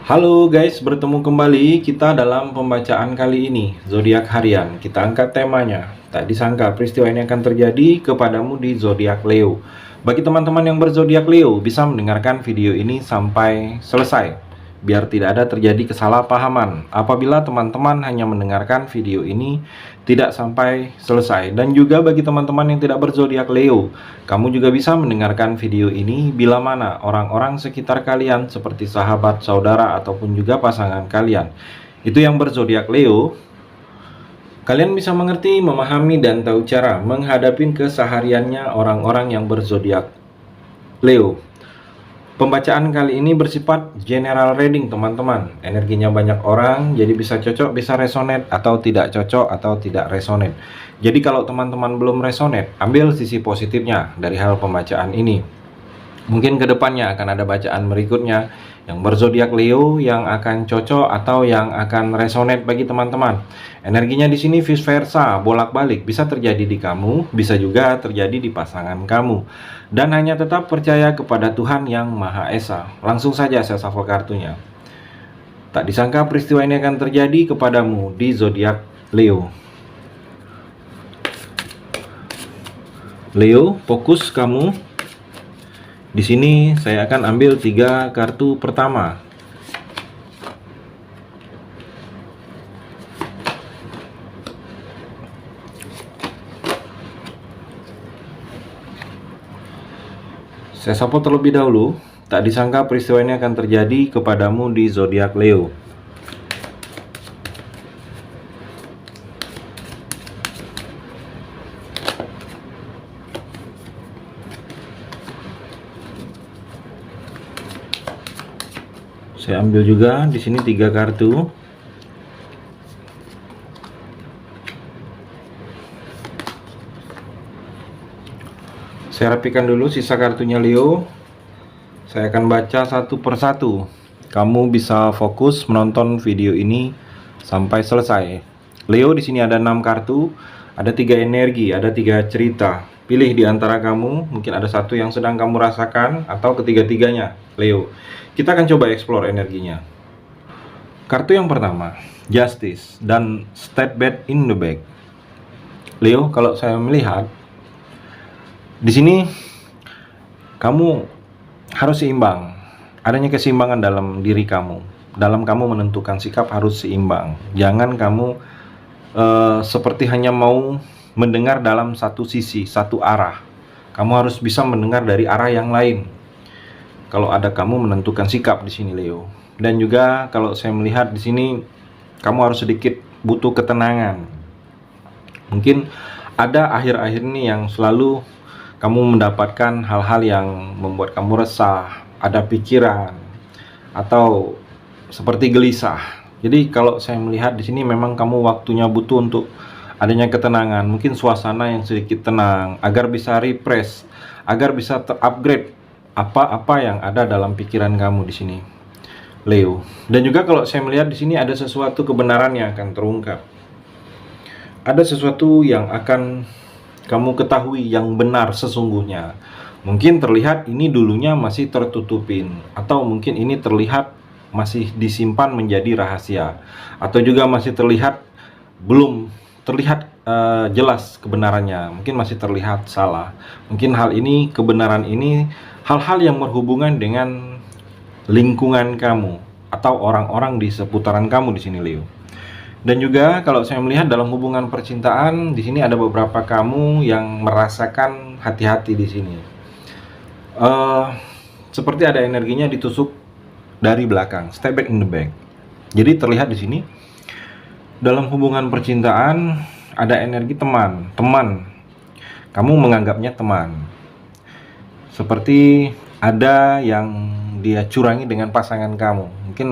Halo guys, bertemu kembali kita dalam pembacaan kali ini, zodiak harian. Kita angkat temanya. Tak disangka peristiwa ini akan terjadi kepadamu di zodiak Leo. Bagi teman-teman yang berzodiak Leo, bisa mendengarkan video ini sampai selesai biar tidak ada terjadi kesalahpahaman apabila teman-teman hanya mendengarkan video ini tidak sampai selesai. Dan juga bagi teman-teman yang tidak berzodiak Leo, kamu juga bisa mendengarkan video ini bila mana orang-orang sekitar kalian seperti sahabat, saudara, ataupun juga pasangan kalian itu yang berzodiak Leo. Kalian bisa mengerti, memahami, dan tahu cara menghadapi kesehariannya orang-orang yang berzodiak Leo. Pembacaan kali ini bersifat general reading teman-teman. Energinya banyak orang, jadi bisa cocok, bisa resonate, atau tidak cocok, atau tidak resonate. Jadi kalau teman-teman belum resonate, ambil sisi positifnya dari hal pembacaan ini. Mungkin kedepannya akan ada bacaan berikutnya yang berzodiak Leo yang akan cocok atau yang akan resonate bagi teman-teman. Energinya di sini vice versa, bolak-balik, bisa terjadi di kamu, bisa juga terjadi di pasangan kamu. Dan hanya tetap percaya kepada Tuhan yang Maha Esa. Langsung saja saya shuffle kartunya. Tak disangka peristiwa ini akan terjadi kepadamu di zodiak Leo. Leo, fokus kamu. Di sini saya akan ambil 3 kartu pertama. Saya shuffle terlebih dahulu. Tak disangka peristiwa ini akan terjadi kepadamu di zodiak Leo. Saya ambil juga di sini 3 kartu. Saya rapikan dulu sisa kartunya Leo. Saya akan baca satu persatu. Kamu bisa fokus menonton video ini sampai selesai. Leo, di sini ada 6 kartu, ada 3 energi, ada 3 cerita. Pilih di antara kamu, mungkin ada satu yang sedang kamu rasakan atau ketiga-tiganya, Leo. Kita akan coba explore energinya. Kartu yang pertama, Justice dan Step Back in the Back. Leo, kalau saya melihat di sini kamu harus seimbang. Adanya keseimbangan dalam diri kamu. Dalam kamu menentukan sikap harus seimbang. Jangan kamu seperti hanya mau mendengar dalam satu sisi, satu arah. Kamu harus bisa mendengar dari arah yang lain. Kalau ada kamu menentukan sikap di sini, Leo. Dan juga kalau saya melihat di sini kamu harus sedikit butuh ketenangan. Mungkin ada akhir-akhir ini yang selalu kamu mendapatkan hal-hal yang membuat kamu resah, ada pikiran atau seperti gelisah. Jadi kalau saya melihat di sini memang kamu waktunya butuh untuk adanya ketenangan, mungkin suasana yang sedikit tenang agar bisa refresh, agar bisa terupgrade apa-apa yang ada dalam pikiran kamu di sini, Leo. Dan juga kalau saya melihat di sini ada sesuatu kebenaran yang akan terungkap. Ada sesuatu yang akan kamu ketahui yang benar sesungguhnya. Mungkin terlihat ini dulunya masih tertutupin, atau mungkin ini terlihat masih disimpan menjadi rahasia, atau juga masih terlihat belum terlihat jelas kebenarannya. Mungkin masih terlihat salah. Mungkin hal ini, kebenaran ini, hal-hal yang berhubungan dengan lingkungan kamu atau orang-orang di seputaran kamu di sini, Leo. Dan juga kalau saya melihat dalam hubungan percintaan, di sini ada beberapa kamu yang merasakan hati-hati di sini. Seperti ada energinya ditusuk dari belakang, step back in the back. Jadi terlihat di sini dalam hubungan percintaan ada energi teman. Kamu menganggapnya teman. Seperti ada yang dia curangi dengan pasangan kamu. Mungkin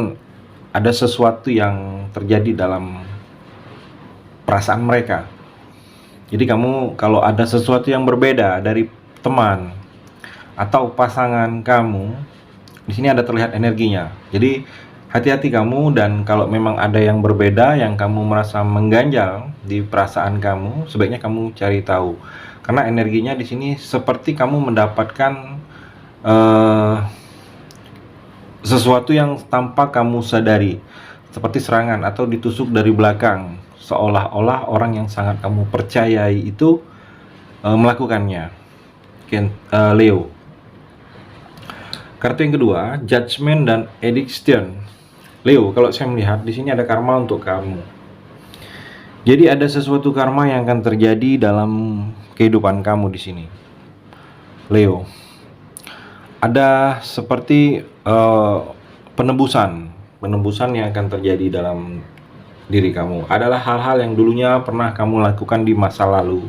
ada sesuatu yang terjadi dalam perasaan mereka. Jadi kamu kalau ada sesuatu yang berbeda dari teman atau pasangan kamu, di sini ada terlihat energinya. Jadi hati-hati kamu, dan kalau memang ada yang berbeda yang kamu merasa mengganjal di perasaan kamu, sebaiknya kamu cari tahu. Karena energinya di sini seperti kamu mendapatkan sesuatu yang tanpa kamu sadari, seperti serangan atau ditusuk dari belakang, seolah-olah orang yang sangat kamu percayai itu melakukannya. Leo. Kartu yang kedua, Judgment dan Addiction. Leo, kalau saya melihat di sini ada karma untuk kamu. Jadi ada sesuatu karma yang akan terjadi dalam kehidupan kamu di sini, Leo. Ada seperti penebusan yang akan terjadi dalam diri kamu. Adalah hal-hal yang dulunya pernah kamu lakukan di masa lalu.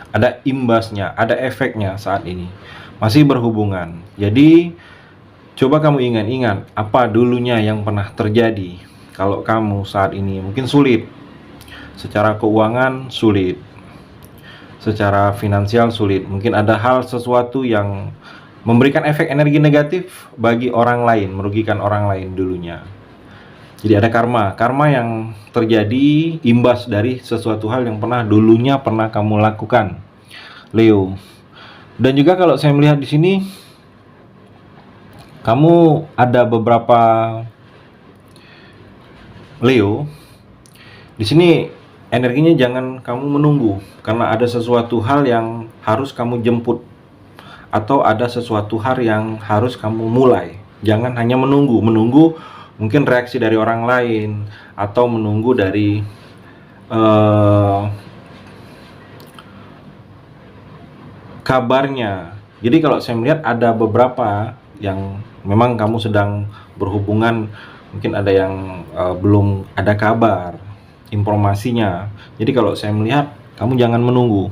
Ada imbasnya, ada efeknya saat ini. Masih berhubungan. Jadi coba kamu ingat-ingat apa dulunya yang pernah terjadi. Kalau kamu saat ini mungkin sulit, secara keuangan sulit, secara finansial sulit, mungkin ada hal sesuatu yang memberikan efek energi negatif bagi orang lain, merugikan orang lain dulunya. Jadi ada karma yang terjadi imbas dari sesuatu hal yang dulunya pernah kamu lakukan, Leo. Dan juga kalau saya melihat di sini, kamu ada beberapa, Leo. Di sini energinya jangan kamu menunggu, karena ada sesuatu hal yang harus kamu jemput, atau ada sesuatu hal yang harus kamu mulai. Jangan hanya menunggu mungkin reaksi dari orang lain, atau menunggu dari kabarnya. Jadi kalau saya melihat ada beberapa yang memang kamu sedang berhubungan, mungkin ada yang belum ada kabar, informasinya. Jadi kalau saya melihat, kamu jangan menunggu.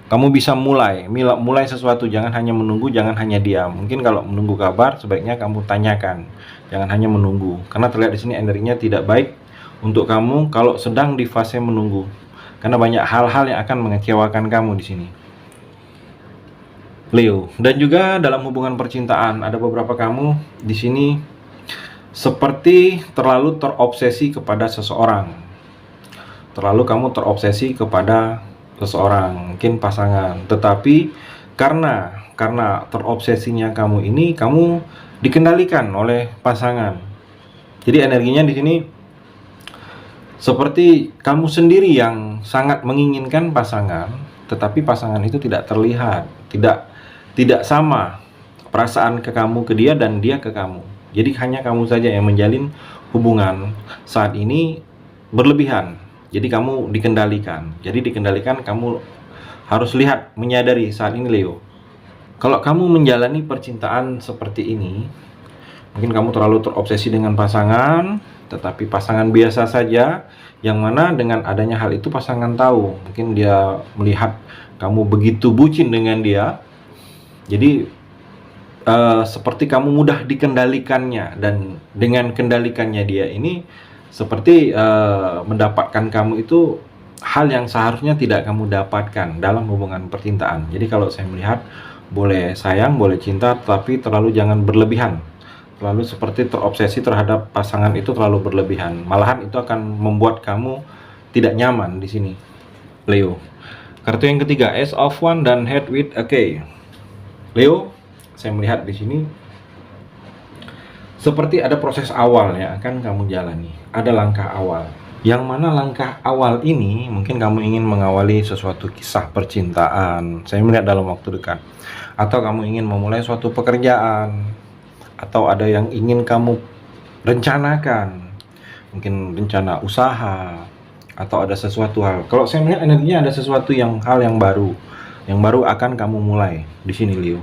Kamu bisa mulai sesuatu, jangan hanya menunggu, jangan hanya diam. Mungkin kalau menunggu kabar, sebaiknya kamu tanyakan. Jangan hanya menunggu, karena terlihat di sini energinya tidak baik untuk kamu kalau sedang di fase menunggu. Karena banyak hal-hal yang akan mengecewakan kamu di sini, Leo. Dan juga dalam hubungan percintaan, ada beberapa kamu di sini seperti terlalu terobsesi kepada seseorang. Terlalu kamu terobsesi kepada seseorang, mungkin pasangan. Tetapi karena terobsesinya kamu ini, kamu dikendalikan oleh pasangan. Jadi energinya di sini seperti kamu sendiri yang sangat menginginkan pasangan, tetapi pasangan itu tidak terlihat, tidak sama perasaan ke kamu, ke dia, dan dia ke kamu. Jadi hanya kamu saja yang menjalin hubungan saat ini berlebihan. Jadi kamu dikendalikan. Jadi dikendalikan, kamu harus lihat, menyadari saat ini, Leo. Kalau kamu menjalani percintaan seperti ini, mungkin kamu terlalu terobsesi dengan pasangan, tetapi pasangan biasa saja, yang mana dengan adanya hal itu pasangan tahu. Mungkin dia melihat kamu begitu bucin dengan dia, jadi seperti kamu mudah dikendalikannya, dan dengan kendalikannya dia ini seperti mendapatkan kamu itu hal yang seharusnya tidak kamu dapatkan dalam hubungan percintaan. Jadi kalau saya melihat, boleh sayang, boleh cinta, tapi terlalu jangan berlebihan. Terlalu seperti terobsesi terhadap pasangan itu terlalu berlebihan. Malahan itu akan membuat kamu tidak nyaman di sini, Leo. Kartu yang ketiga, Ace of Wands dan Head with a K. Leo, saya melihat di sini seperti ada proses awal yang akan kamu jalani. Ada langkah awal, yang mana langkah awal ini mungkin kamu ingin mengawali sesuatu kisah percintaan, saya melihat dalam waktu dekat. Atau kamu ingin memulai suatu pekerjaan, atau ada yang ingin kamu rencanakan, mungkin rencana usaha, atau ada sesuatu hal. Kalau saya melihat energinya ada sesuatu hal yang baru akan kamu mulai di sini, Leo.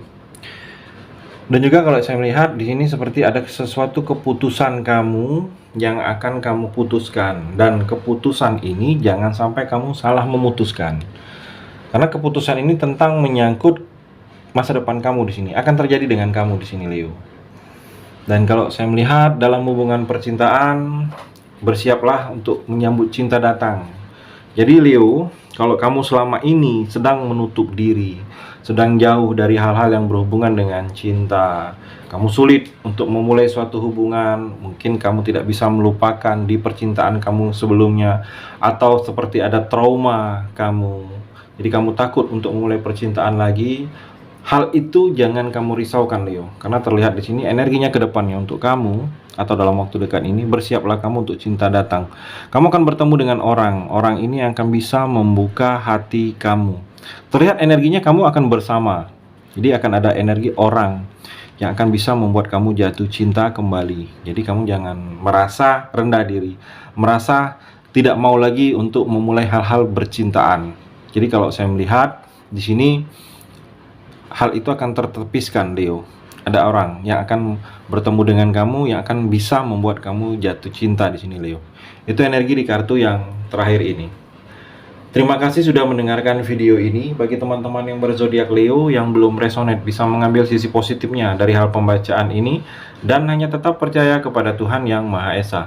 Dan juga kalau saya melihat di sini seperti ada sesuatu keputusan kamu yang akan kamu putuskan, dan keputusan ini jangan sampai kamu salah memutuskan. Karena keputusan ini tentang menyangkut masa depan kamu di sini, akan terjadi dengan kamu di sini, Leo. Dan kalau saya melihat dalam hubungan percintaan, bersiaplah untuk menyambut cinta datang. Jadi Leo, kalau kamu selama ini sedang menutup diri, sedang jauh dari hal-hal yang berhubungan dengan cinta, kamu sulit untuk memulai suatu hubungan, mungkin kamu tidak bisa melupakan di percintaan kamu sebelumnya, atau seperti ada trauma kamu, jadi kamu takut untuk memulai percintaan lagi. Hal itu jangan kamu risaukan, Leo, karena terlihat di sini energinya ke depannya untuk kamu atau dalam waktu dekat ini. Bersiaplah kamu untuk cinta datang. Kamu akan bertemu dengan orang ini yang akan bisa membuka hati kamu. Terlihat energinya kamu akan bersama, jadi akan ada energi orang yang akan bisa membuat kamu jatuh cinta kembali. Jadi kamu jangan merasa rendah diri, merasa tidak mau lagi untuk memulai hal-hal bercintaan. Jadi kalau saya melihat di sini, hal itu akan tertepiskan, Leo. Ada orang yang akan bertemu dengan kamu yang akan bisa membuat kamu jatuh cinta di sini, Leo. Itu energi di kartu yang terakhir ini. Terima kasih sudah mendengarkan video ini. Bagi teman-teman yang berzodiak Leo yang belum resonate, bisa mengambil sisi positifnya dari hal pembacaan ini dan hanya tetap percaya kepada Tuhan Yang Maha Esa.